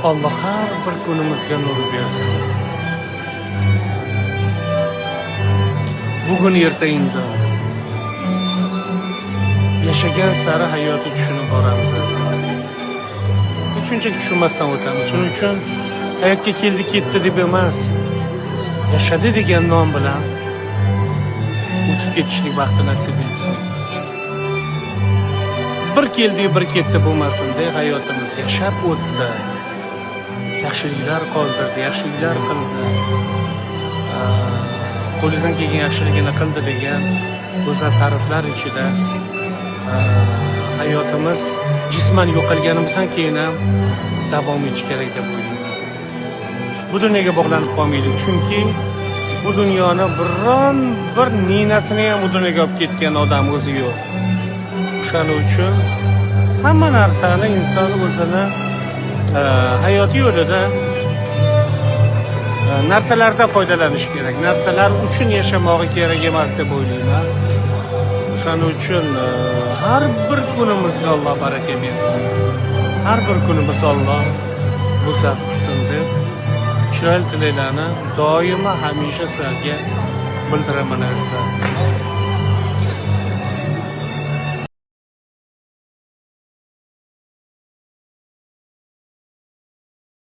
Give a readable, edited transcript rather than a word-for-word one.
Alloh har bir kunimizga nur bersin. Bugun erta indin. Yashagan sari hayotni tushunib boramiz. Shunchaki tushunmasdan o'tamiz. Shuning uchun hayotga keldi ketdi deb emas, yashadi degan nom bilan o'tib ketishlik baxti nasib etsin. Bir keldi, bir ketdi bo'lmasin-da, hayotimiz yashab o'tdi. Yaxshiliklar qoldirdi, yaxshiliklar qildi. Qo'lidan kelgan yaxshiligini qildi degan go'zal ta'riflar ichida hayotimiz jisman yo'qolganimizdan keyin ham davom etishi kerak deb o'ylayman. Bu dunyoga bog'lanib qolmaylik, chunki bu dunyoni biron bir ninasini ham bu dunyoga olib ketgan odam o'zi yo'q. O'shaning uchun hamma narsani inson o'zini hayoti yo'lida narsalardan foydalanish kerak. Narsalar uchun yashamog'i kerak emas deb o'ylayman. O'shaning uchun har bir kunimizga Alloh baraka bersin. Har bir kunimiz Alloh go'zal qilsin deb chiroyli tilaklarni doimo hamisha sizlarga bildiraman azizlar.